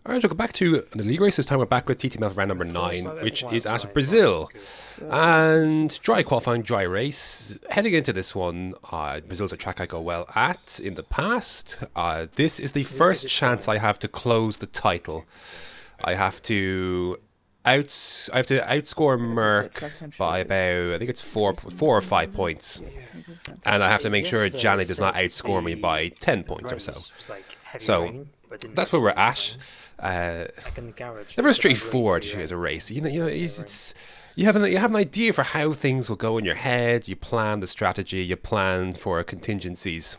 Alright, welcome back to the league race. This time we're back with TTML round number 9, which is at Brazil. And dry qualifying, dry race. Heading into this one, Brazil's a track I go well at in the past. This is the first chance I have to close the title. I have to outscore Merck by about, I think it's four or 5 points. And I have to make sure Gianni does not outscore me by 10 points or so. So that's where we're at. Never straightforward as a race. You have an idea for how things will go in your head. You plan the strategy. You plan for contingencies.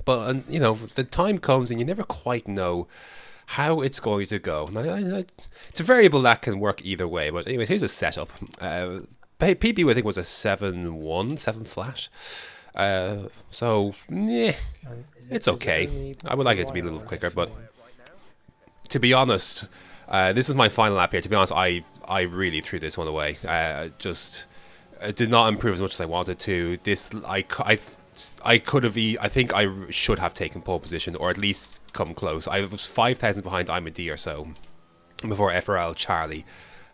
But the time comes and you never quite know how it's going to go. It's a variable that can work either way. But anyways, here's a setup. PB I think was a 7-1, 7 flash. So yeah, it's okay. I would like it to be a little quicker, but to be honest, this is my final lap here. To be honest, I really threw this one away. Just did not improve as much as I wanted to. I could have. I think I should have taken pole position or at least come close. I was 5,000 behind IMD or so before FRL Charlie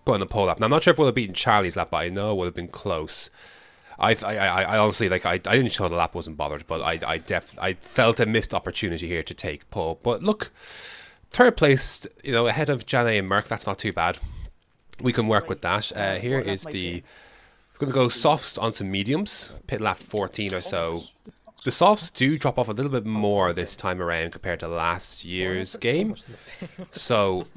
put on the pole lap. Now I'm not sure if we'll have beaten Charlie's lap, but I know it would have been close. I honestly I didn't show the lap, wasn't bothered, but I felt a missed opportunity here to take pole. But look. Third place, ahead of Janae and Merck, that's not too bad. We can work with that. Here is we're going to go softs onto mediums, pit lap 14 or so. The softs do drop off a little bit more this time around compared to last year's game. So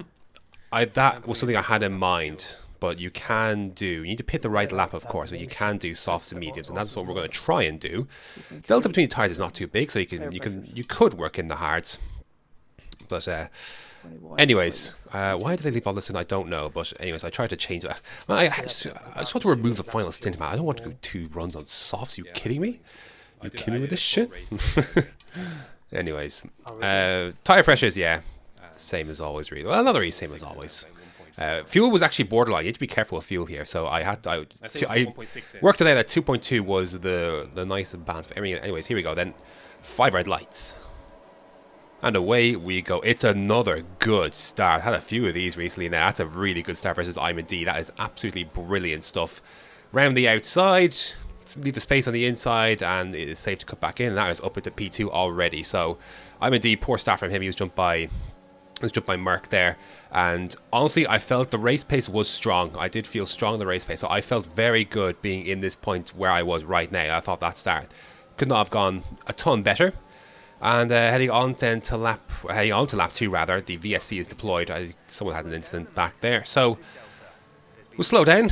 that was something I had in mind. But you need to pit the right lap, of course, but you can do softs and mediums, and that's what we're going to try and do. Delta between the tires is not too big, so you could work in the hards. But anyways, why did they leave all this in? I don't know. But anyways, I tried to change that. I just want to remove the final stint, man. I don't want to go 2 runs on softs. Are you kidding me? Are you kidding me with this shit? Anyways, tire pressures, yeah, same as always, really. Well, not really same as always. Fuel was actually borderline. You have to be careful with fuel here. So I worked it out that 2.2 was the nice balance for everything. Anyways, here we go. Then 5 red lights. And away we go. It's another good start. Had a few of these recently now. That's a really good start versus I'm a D. That is absolutely brilliant stuff. Round the outside, leave the space on the inside, and it is safe to cut back in. And that is up into P2 already. So I'm a D. Poor start from him. He was jumped by Merck there. And honestly, I felt the race pace was strong. I did feel strong in the race pace. So I felt very good being in this point where I was right now. I thought that start could not have gone a ton better. And heading on to lap 2 rather, the VSC is deployed. Someone had an incident back there, so we'll slow down.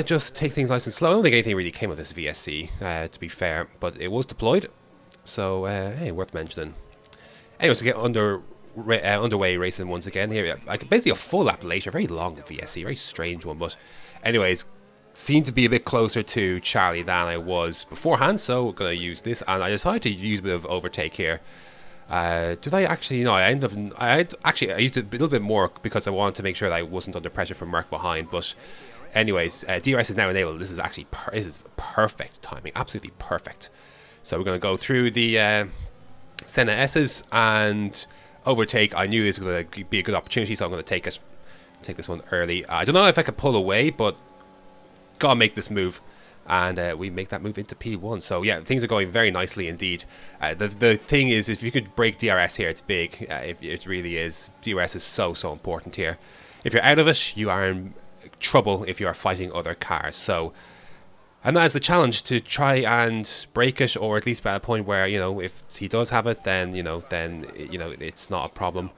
Just take things nice and slow. I don't think anything really came of this VSC, to be fair, but it was deployed, so hey, worth mentioning. Anyways, to get underway racing once again here, basically a full lap later. Very long VSC, very strange one, but anyways. Seemed to be a bit closer to Charlie than I was beforehand, so we're going to use this, and I decided to use a bit of overtake here. Did I actually? No, I used it a little bit more because I wanted to make sure that I wasn't under pressure from Merck behind. But anyways, DRS is now enabled. This is actually perfect timing, absolutely perfect. So we're going to go through the Senna S's and overtake. I knew this was going to be a good opportunity, so I'm going to take this one early. I don't know if I could pull away, but gotta make this move, and we make that move into P1. So yeah, things are going very nicely indeed. The thing is if you could break DRS here, it's big. It really is. DRS is so important here. If you're out of it, you are in trouble if you are fighting other cars. So, and that is the challenge, to try and break it, or at least by a point where if he does have it, then it's not a problem.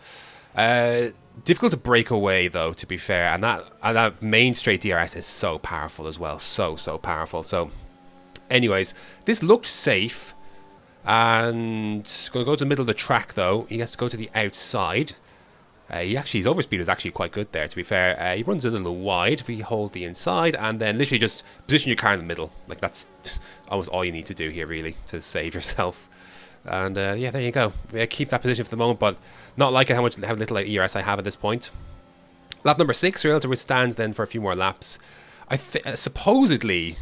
Difficult to break away though, to be fair, and that main straight DRS is so powerful as well, so powerful. So anyways, this looked safe, and going to go to the middle of the track though. He has to go to the outside. His overspeed was actually quite good there, to be fair. He runs a little wide if we hold the inside, and then literally just position your car in the middle. Like, that's almost all you need to do here really to save yourself. And yeah, there you go. Keep that position for the moment, but not liking how little ERS I have at this point. Lap number 6, we're able to withstand then for a few more laps. Supposedly,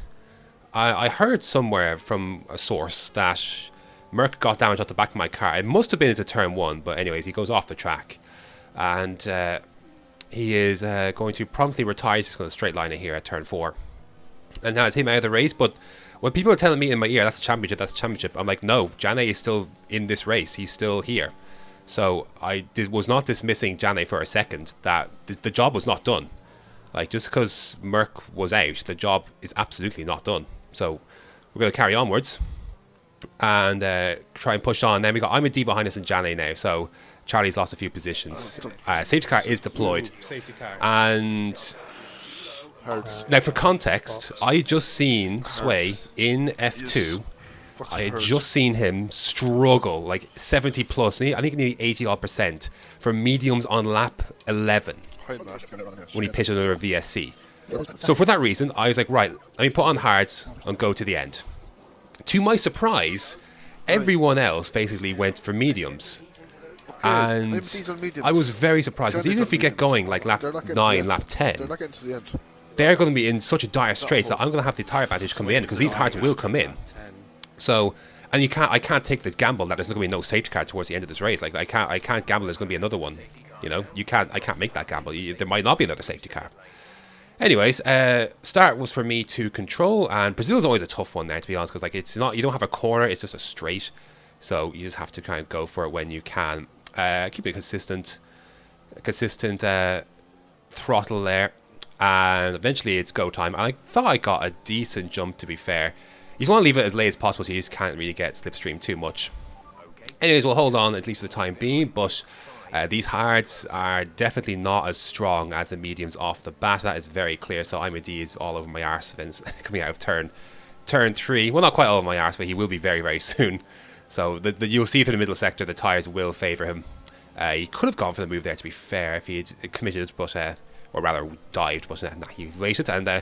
I heard somewhere from a source that Merck got damage off the back of my car. It must have been into turn 1, but anyways, he goes off the track. and he is going to promptly retire. He's just going to straight line it here at turn 4. And now it's him out of the race, but when people are telling me in my ear, that's a championship, that's a championship, I'm like, no, Jane is still in this race. He's still here. So I was not dismissing Jane for a second, that the job was not done. Like, just because Merck was out, the job is absolutely not done. So we're going to carry onwards and try and push on. Then we got I'm a D behind us and Jane now, so Charlie's lost a few positions. Safety car is deployed. And now, for context, I had just seen Sway in F2. I had just seen him struggle, like 70 plus, I think nearly 80% for mediums on lap 11 when he pitched another VSC. So for that reason, I was like, right, let me put on hards and go to the end. To my surprise, everyone else basically went for mediums. And I was very surprised, because even if we get going like lap 9, lap 10, they're going to be in such a dire straits that I'm going to have the tire advantage come in, because these hards will come in. So, and I can't take the gamble that there's not going to be no safety car towards the end of this race. Like I can't gamble there's going to be another one. You know, I can't make that gamble. There might not be another safety car. Anyways, start was for me to control, and Brazil's always a tough one there, to be honest, because like it's not, you don't have a corner, it's just a straight, so you just have to kind of go for it when you can. Keep it consistent throttle there. And eventually it's go time. I thought I got a decent jump, to be fair. You just want to leave it as late as possible so you just can't really get slipstream too much. Anyways, we'll hold on at least for the time being, but these hards are definitely not as strong as the mediums off the bat. That is very clear. So I'm a D is all over my arse coming out of turn 3. Well, not quite all over my arse, but he will be very, very soon. So you'll see through the middle sector the tyres will favour him. He could have gone for the move there, to be fair, if he had committed, but or rather dived, but nah, he waited, and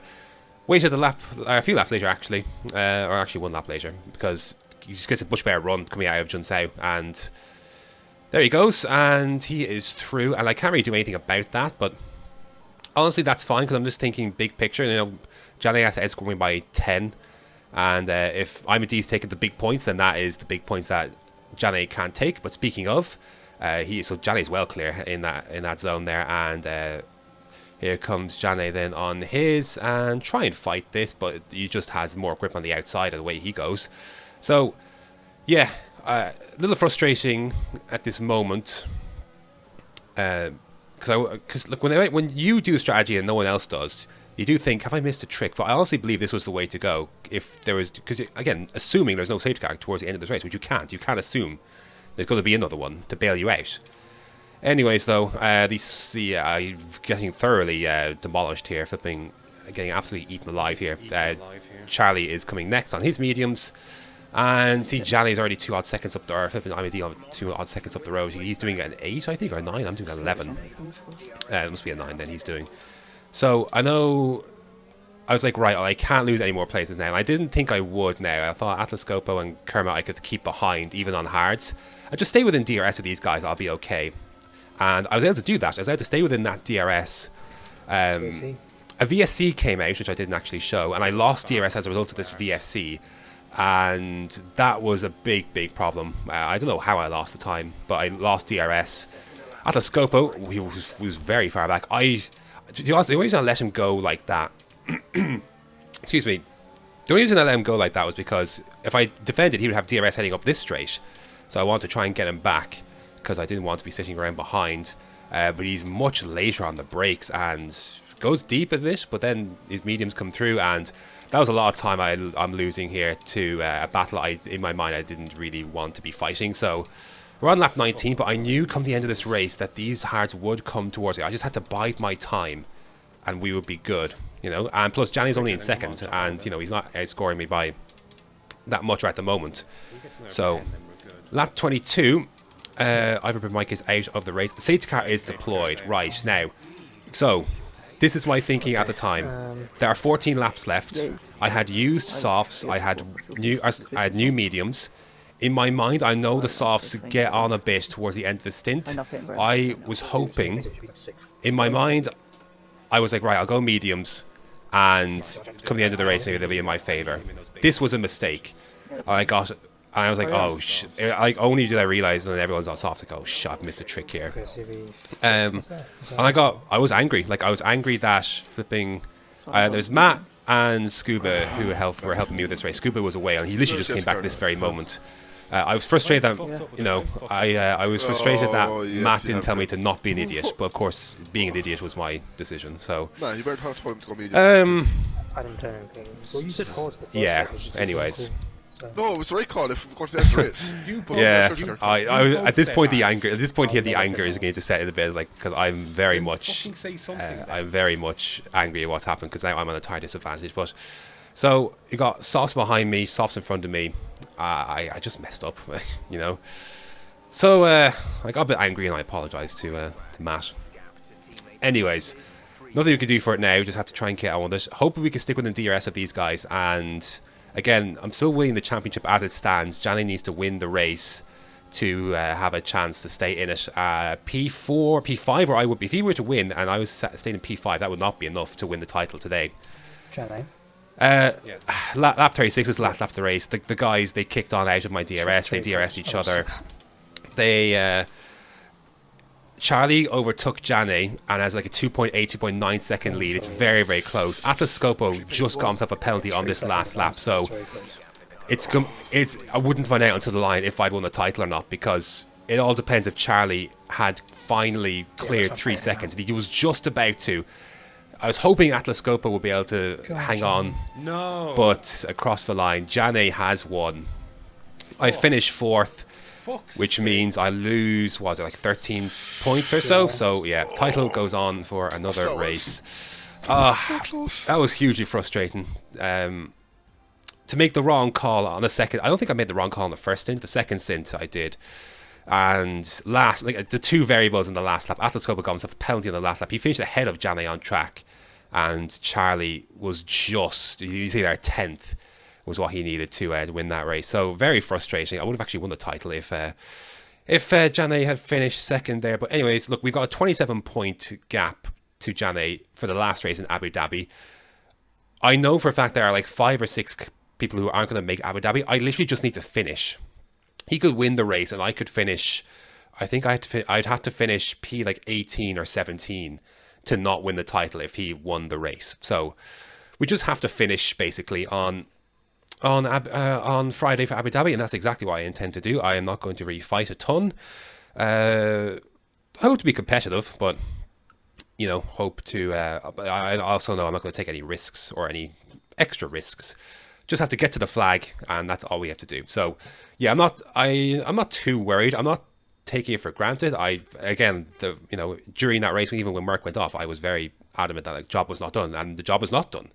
waited a few laps later, actually, or actually 1 lap later, because he just gets a much better run coming out of Junsao, and there he goes, and he is through, and I can't really do anything about that, but honestly that's fine, because I'm just thinking big picture. You know, Jane has to outscore me by 10, and if Imadi's taking the big points, then that is the big points that Jane can't take. But speaking of, so Jane is well clear in that zone there, and here comes Jane then on his, and try and fight this, but he just has more grip on the outside of the way he goes. So, yeah, a little frustrating at this moment. Because look, when you do a strategy and no one else does, you do think, have I missed a trick? But I honestly believe this was the way to go. If there was, because again, assuming there's no safety car towards the end of this race, which you can't assume there's going to be another one to bail you out. Anyways, though, getting thoroughly demolished here, getting absolutely eaten alive here. Charlie is coming next on his mediums, and see, Jani is already 2 odd seconds up there. Flipping IMD 2 odd seconds up the road. He's doing an 8, I think, or 9. I'm doing 11. It must be a 9 then he's doing. So I know. I was like, right, I can't lose any more places now. And I didn't think I would now. I thought Atlas Scopo and Kermit I could keep behind, even on hards. I just stay within DRS of these guys, I'll be okay. And I was able to do that. I was able to stay within that DRS. A VSC came out, which I didn't actually show, and I lost DRS as a result of this VSC. And that was a big, big problem. I don't know how I lost the time, but I lost DRS. Atlas Scopo, he was very far back. To be honest, the only reason I let him go like that... excuse me. The only reason I let him go like that was because if I defended, he would have DRS heading up this straight. So I wanted to try and get him back, because I didn't want to be sitting around behind. But he's much later on the brakes and goes deep a bit, but then his mediums come through, and that was a lot of time I'm losing here to a battle in my mind I didn't really want to be fighting. So we're on lap 19, but I knew come the end of this race that these hards would come towards me. I just had to bide my time and we would be good, you know. And plus Johnny's only in second, and you know, he's not outscoring me by that much at the moment. So lap 22, Ivor Mike is out of the race. The safety car is deployed right now. So this is my thinking at the time. There are 14 laps left. I had used softs. I had new mediums. In my mind, I know the softs get on a bit towards the end of the stint. I was hoping, in my mind, I was like, right, I'll go mediums, and come the end of the race, maybe they'll be in my favour. This was a mistake. I got And I was like, oh, like only did I realize when everyone's on soft, like, oh shit, I've missed a trick here. And I was angry. Like I was angry that flipping. There's Matt and Scuba who were helping me with this race. Scuba was away, and he literally just came back this very moment. I was frustrated that I was frustrated that Matt didn't tell me to not be an idiot, but of course, being an idiot was my decision. So. Nah, you better talk to him to go media. I didn't tell him anything. Well, you said horse the first Yeah. one, which is Anyways. cool, so. No, it was the right call if we're going to the end of the race. Yeah, I at this point the anger is going to set in a bit, like, because I'm very much angry at what's happened, because now I'm on a tire disadvantage. But so you got Sauce behind me, Sauce in front of me. I just messed up, you know. So I got a bit angry and I apologized to Matt. Anyways, nothing we can do for it now. Just have to try and get on with it. Hopefully we can stick with the DRS of these guys. And again, I'm still winning the championship as it stands. Johnny needs to win the race to have a chance to stay in it. P4, P5, or I would be, if he were to win and I was staying in P5, that would not be enough to win the title today. Johnny. Lap 36 is the last lap of the race. The guys, they kicked on out of my DRS. They DRS'd each other. They Charlie overtook Jane and has like a 2.8, 2.9 second lead. It's very, very close. Atlas Scopo just got himself a penalty on this last lap, so I wouldn't find out until the line if I'd won the title or not, because it all depends if Charlie had finally cleared 3 seconds. He was just about to. I was hoping Atlas Scopo would be able to hang on, but across the line, Jane has won. I finished 4th. Which means I lose, what was it, like 13 points or so? So, yeah, title goes on for another race. That was hugely frustrating. To make the wrong call on the second... I don't think I made the wrong call on the first stint. The second stint I did. And the two variables in the last lap. Atlas Scopa got himself a penalty on the last lap. He finished ahead of Jane on track. And Charlie was just... He's either 10th. Was what he needed to win that race. So very frustrating. I would have actually won the title if Jane had finished second there. But anyways, look, we've got a 27-point gap to Jane for the last race in Abu Dhabi. I know for a fact there are like 5 or 6 people who aren't going to make Abu Dhabi. I literally just need to finish. He could win the race and I could finish. I think I'd have to finish P like 18 or 17 to not win the title if he won the race. So we just have to finish basically on Friday for Abu Dhabi, and that's exactly what I intend to do. I am not going to really fight a ton. I hope to be competitive, but you know, hope to. I also know I'm not going to take any risks or any extra risks. Just have to get to the flag, and that's all we have to do. So, yeah, I'm not too worried. I'm not taking it for granted. During that race, even when Merck went off, I was very adamant that the job was not done, and the job was not done,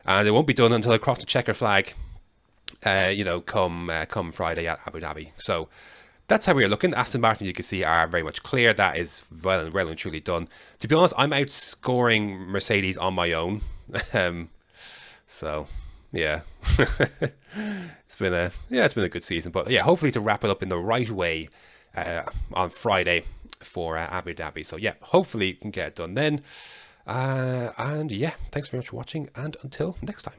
and it won't be done until I cross the checker flag. Come Friday at Abu Dhabi. So that's how we are looking. Aston Martin, you can see, are very much clear. That is well and truly done. To be honest, I'm outscoring Mercedes on my own. So yeah, it's been a good season. But yeah, hopefully to wrap it up in the right way on Friday for Abu Dhabi. So yeah, hopefully you can get it done then. And yeah, thanks very much for watching, and until next time.